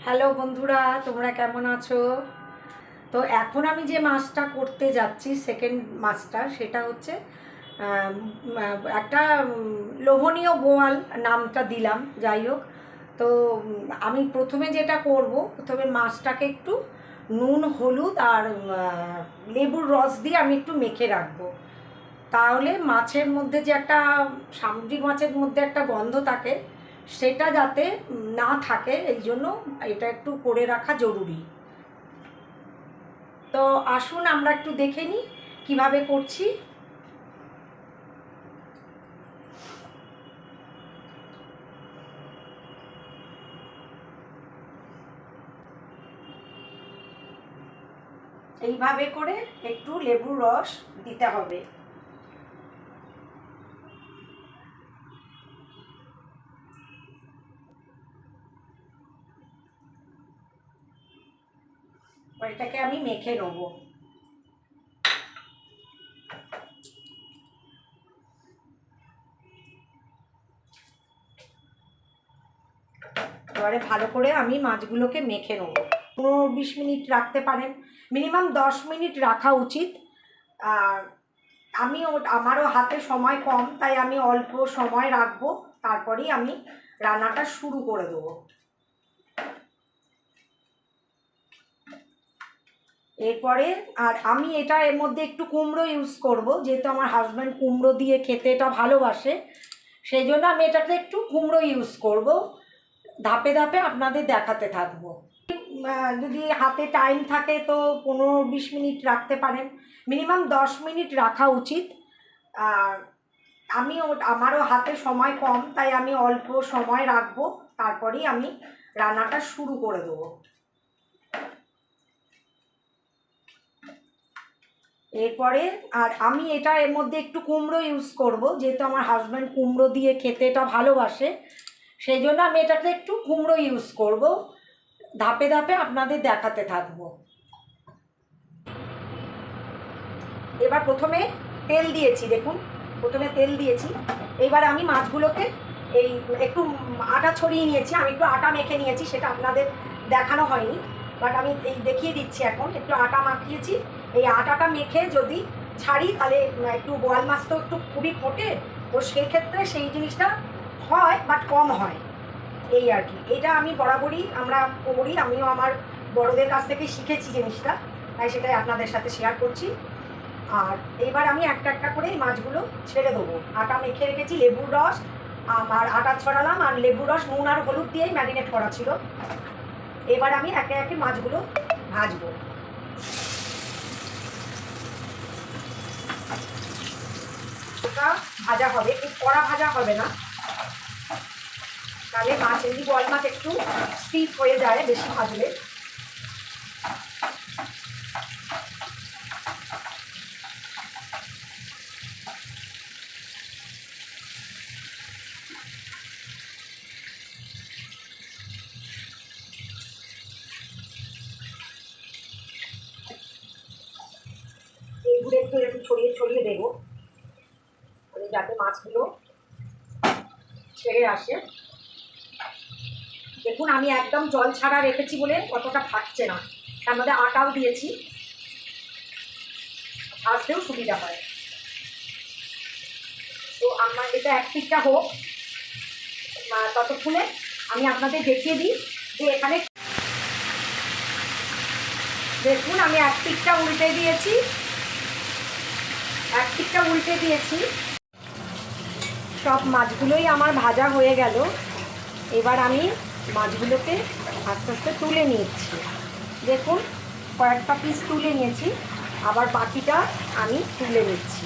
Hello বন্ধুরা, তোমরা কেমন আছো? তো এখন আমি যে মাছটা করতে যাচ্ছি, সেকেন্ড মাছটা, সেটা হচ্ছে একটা লোভনীয় বোয়াল নামটা দিলাম, যাই হোক। তো আমি প্রথমে যেটা করব, প্রথমে মাছটাকে একটু নুন, হলুদ আর লেবুর রস দিয়ে আমি একটু মেখে রাখবো। তাহলে মাছের মধ্যে যে একটা সামুদ্রিক মাছের মধ্যে একটা গন্ধ থাকে, সেটা যাতে না থাকে, এই জন্য এটা একটু করে রাখা জরুরি। তো আসুন আমরা একটু দেখে নিই কীভাবে করছি। এইভাবে করে একটু লেবুর রস দিতে হবে। এটাকে আমি মেখে নেব। এবারে ভালো করে আমি মাছগুলোকে মেখে নেব। 15-20 মিনিট রাখতে পারেন, মিনিমাম 10 মিনিট রাখা উচিত। আর আমারও হাতে সময় কম, তাই আমি অল্প সময় রাখবো, তারপরেই আমি রান্নাটা শুরু করে দেবো। এরপরে আর আমি এর মধ্যে একটু কুমড়ো ইউজ করব, যেহেতু আমার হাজব্যান্ড কুমড়ো দিয়ে খেতে এটা ভালোবাসে, সেই জন্য আমি এটাতে একটু কুমড়ো ইউজ করব। ধাপে ধাপে আপনাদের দেখাতে থাকবো। যদি হাতে টাইম থাকে তো 15-20 মিনিট রাখতে পারেন, মিনিমাম 10 মিনিট রাখা উচিত। আর আমারও হাতে সময় কম, তাই আমি অল্প সময় রাখবো, তারপরেই আমি রান্নাটা শুরু করে দেবো। এরপরে আর আমি এর মধ্যে একটু কুমড়ো ইউজ করব, যেহেতু আমার হাজব্যান্ড কুমড়ো দিয়ে খেতে এটা ভালোবাসে, সেই জন্য আমি এটাতে একটু কুমড়ো ইউজ করব। ধাপে ধাপে আপনাদের দেখাতে থাকবো। এবার প্রথমে তেল দিয়েছি, দেখুন, প্রথমে তেল দিয়েছি। এবার আমি মাছগুলোকে এই একটু আটা ছড়িয়ে নিয়েছি, আমি একটু আটা মেখে নিয়েছি, সেটা আপনাদের দেখানো হয়নি, বাট আমি এই দেখিয়ে দিচ্ছি। এখন একটু আটা মাখিয়েছি। এই আটাটা মেখে যদি ছাড়ি, তাহলে একটু বোয়াল মাছ তো একটু খুবই ফোটে, তো সেই ক্ষেত্রে সেই জিনিসটা হয়, বাট কম হয়, এই আর কি। এটা আমি বরাবরই আমরা করি, আমিও আমার বড়দের কাছ থেকে শিখেছি জিনিসটা, তাই সেটাই আপনাদের সাথে শেয়ার করছি। আর এবার আমি একটা একটা করে এই মাছগুলো ছেড়ে দেবো। আটা মেখে রেখেছি, লেবুর রস আর আটা ছড়ালাম, আর লেবুর রস নুন আর হলুদ দিয়েই ম্যারিনেট করা ছিল। এবার আমি একে একে মাছগুলো ভাজবো। ওটা ভাজা হবে, খুব কড়া ভাজা হবে না, তাহলে মাছ এমনি বল মাছ একটু স্টিফ হয়ে যায় বেশি ভাজলে। এইগুলো একটু এরকম ছড়িয়ে ছড়িয়ে দেবো, যাতে মাছগুলো ছেড়ে আসে। দেখুন, আমি একদম জল ছাড়া রেখেছি বলে অতটা ফাটছে না, তার মধ্যে আটাও দিয়েছি, ভাজতেও সুবিধা হয়। তো আমার এটা এক পিঠটা হোক, ততক্ষণে আমি আপনাদের দেখিয়ে দিই যে এখানে দেখুন, আমি এক পিঠটা উল্টে দিয়েছি, সব মাছগুলোই আমার ভাজা হয়ে গেল। এবার আমি মাছগুলোকে আস্তে আস্তে তুলে নিচ্ছি। দেখুন, কয়েকটা পিস তুলে নিয়েছি, আবার বাকিটা আমি তুলে নিচ্ছি।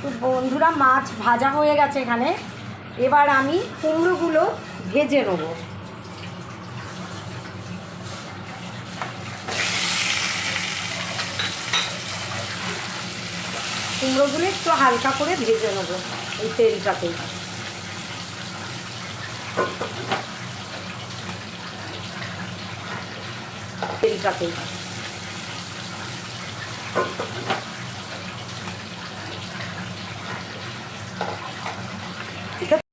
তো বন্ধুরা, মাছ ভাজা হয়ে গেছে এখানে। এবার আমি কুমড়োগুলো ভেজে নেব। কুমড়োগুলো একটু হালকা করে ভেজে নেবো এই তেলটাতেই। তেলটাতেই ঠিক আছে।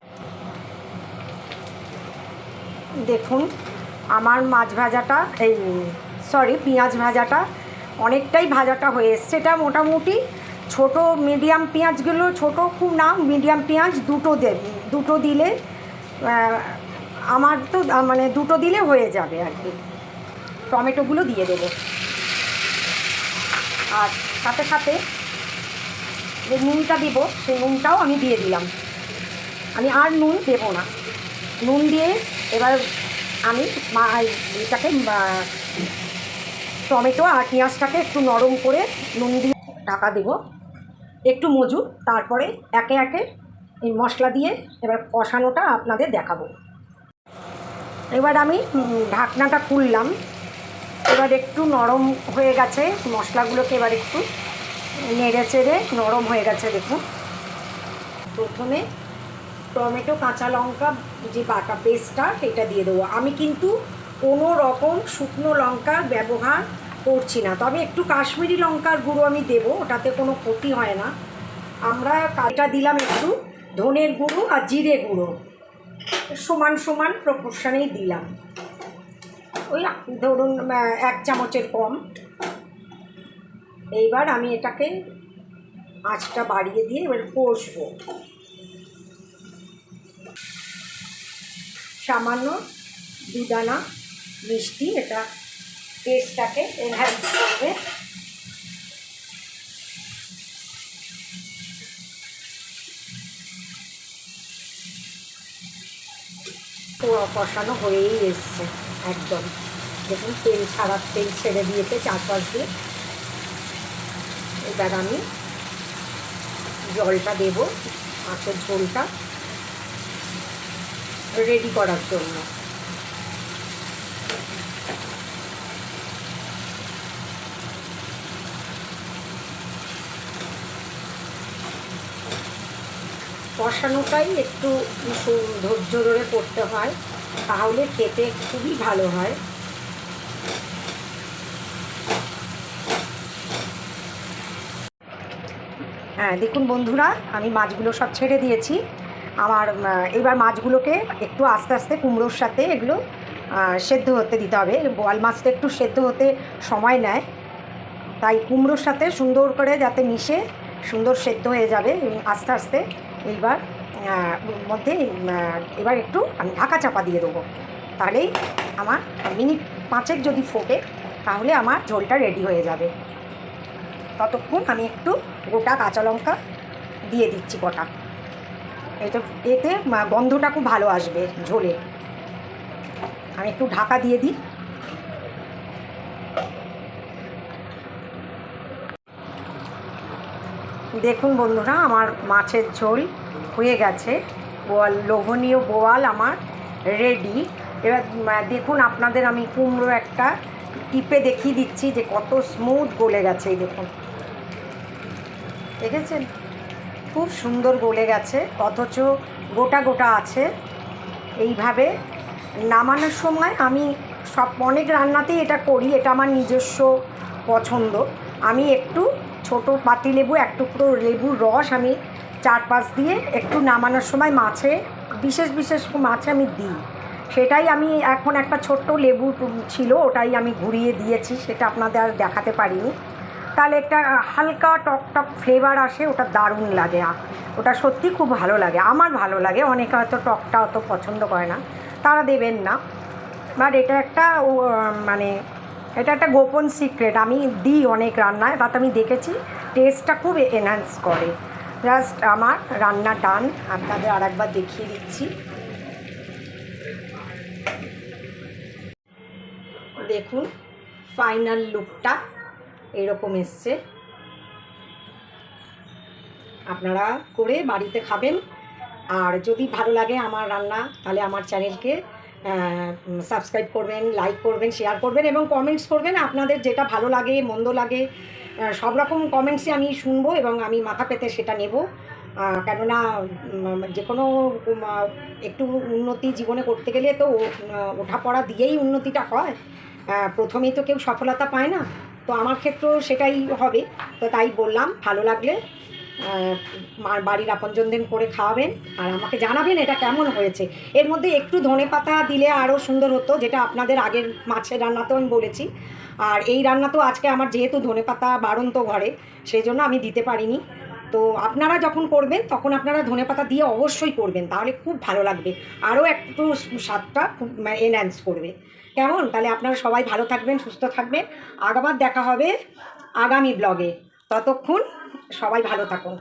দেখুন আমার মাছ ভাজাটা পেঁয়াজ ভাজাটা অনেকটাই ভাজাটা হয়ে এসছে। এটা মোটামুটি ছোটো মিডিয়াম পেঁয়াজগুলো, ছোটো খুব না, মিডিয়াম পেঁয়াজ দুটো দিলে আমার তো মানে দুটো দিলে হয়ে যাবে আর কি। টমেটোগুলো দিয়ে দেবো, আর সাথে সাথে যে নুনটা দেবো সেই নুনটাও আমি দিয়ে দিলাম। আমি আর নুন দেবো না। নুন দিয়ে এবার আমি এটাকে টমেটো আর পেঁয়াজটাকে একটু নরম করে নুন দিয়ে ঢাকা দেবো একটু মজুর। তারপরে একে একে এই মশলা দিয়ে এবার কষানোটা আপনাদের দেখাবো। এবার আমি ঢাকনাটা খুললাম। এবার একটু নরম হয়ে গেছে মশলাগুলোকে, এবার একটু নেড়ে চেড়ে নরম হয়ে গেছে। দেখুন প্রথমে টমেটো কাঁচা লঙ্কা যে বাটা পেস্টটা সেটা দিয়ে দেবো। আমি কিন্তু কোনো রকম শুকনো লঙ্কার ব্যবহার করছি না, তবে একটু কাশ্মীরি লঙ্কার গুঁড়ো আমি দেবো, ওটাতে কোনো ক্ষতি হয় না। আমরা এটা দিলাম একটু ধনের গুঁড়ো আর জিরে গুঁড়ো সমান সমান প্রপোর্শনেই দিলাম, ওই ধরুন 1 চামচের কম। এইবার আমি এটাকে আঁচটা বাড়িয়ে দিয়ে এবার কষবো। সামান্য 2 দানা মিষ্টি এটা টেস্টটাকে এনহ্যান্স করবে। কষানো হয়েই এসছে একদম। দেখুন তেল ছেড়ে দিয়েছে চারপাশ দিয়ে। এবার আমি জলটা দেবো, মাছের ঝোলটা রেডি করার জন্য। কষানোটাই একটু ধৈর্য ধরে করতে হয়, তাহলে খেতে খুবই ভালো হয়। হ্যাঁ দেখুন বন্ধুরা, আমি মাছগুলো সব ছেড়ে দিয়েছি। আমার এবার মাছগুলোকে একটু আস্তে আস্তে কুমড়োর সাথে এগুলো সেদ্ধ হতে দিতে হবে। বোয়াল মাছটা একটু সেদ্ধ হতে সময় নেয়, তাই কুমড়োর সাথে সুন্দর করে যাতে মিশে সুন্দর সেদ্ধ হয়ে যাবে আস্তে আস্তে। এইবার মধ্যে এবার একটু আমি ঢাকা চাপা দিয়ে দেবো, তাহলেই আমার মিনিট 5 যদি ফোটে তাহলে আমার ঝোলটা রেডি হয়ে যাবে। ততক্ষণ আমি একটু গোটা কাঁচা লঙ্কা দিয়ে দিচ্ছি কটা, এতে গন্ধটা খুব ভালো আসবে ঝোলে। আমি একটু ঢাকা দিয়ে দিই। দেখুন বন্ধুরা, আমার মাছের ঝোল হয়ে গেছে। লোভনীয় বোয়াল আমার রেডি। এবার দেখুন আপনাদের আমি কুমড়ো একটা টিপে দেখিয়ে দিচ্ছি যে কত স্মুথ গলে গেছে। এই দেখুন, দেখেছেন খুব সুন্দর গলে গেছে, অথচ গোটা গোটা আছে। এইভাবে নামানোর সময় আমি অনেক রান্নাতেই এটা করি, এটা আমার নিজস্ব পছন্দ। আমি একটু ছোটো পাতিলেবু, এক টুকরো লেবুর রস আমি 4-5 দিয়ে একটু নামানোর সময় বিশেষ মাছে আমি দিই। সেটাই আমি এখন একটা ছোট্ট লেবু ছিল, ওটাই আমি ঘুরিয়ে দিয়েছি, সেটা আপনাদের আর দেখাতে পারিনি। তাহলে একটা হালকা টক ফ্লেভার আসে, ওটা দারুণ লাগে। ওটা সত্যি খুব ভালো লাগে, আমার ভালো লাগে। অনেকে হয়তো টকটা অত পছন্দ করে না, তারা দেবেন না। বাট এটা একটা গোপন সিক্রেট, আমি দিই অনেক রান্নায়, তাতে আমি দেখেছি টেস্টটা খুব এনহ্যান্স করে। জাস্ট আমার রান্না ডান, আপনাদের আরেকবার দেখিয়ে দিচ্ছি। দেখুন ফাইনাল লুকটা এরকম এসছে। আপনারা করে বাড়িতে খাবেন, আর যদি ভালো লাগে আমার রান্না তাহলে আমার চ্যানেলকে সাবস্ক্রাইব করবেন, লাইক করবেন, শেয়ার করবেন এবং কমেন্টস করবেন। আপনাদের যেটা ভালো লাগে মন্দ লাগে সব রকম কমেন্টসই আমি শুনবো এবং আমি মাথা পেতে সেটা নেব। কেননা যে কোনো একটু উন্নতি জীবনে করতে গেলে তো ওঠাপড়া দিয়েই উন্নতিটা হয়। প্রথমেই তো কেউ সফলতা পায় না। তো আমার ক্ষেত্রেও সেটাই হবে। তো তাই বললাম, ভালো লাগলে বাড়ির আপনজনদের করে খাওয়াবেন আর আমাকে জানাবেন এটা কেমন হয়েছে। এর মধ্যে একটু ধনেপাতা দিলে আরও সুন্দর হতো, যেটা আপনাদের আগের মাছের রান্নাতেও আমি বলেছি। আর এই রান্না তো আজকে আমার যেহেতু ধনেপাতা বারণ তো ঘরে, সেই জন্য আমি দিতে পারিনি। তো আপনারা যখন করবেন তখন আপনারা ধনেপাতা দিয়ে অবশ্যই করবেন, তাহলে খুব ভালো লাগবে, আরও একটু স্বাদটা খুব এনহ্যান্স করবে। কেমন? তাহলে আপনারা সবাই ভালো থাকবেন, সুস্থ থাকবেন। আবার দেখা হবে আগামী ব্লগে। ততক্ষণ সবাই ভালো থাকুন।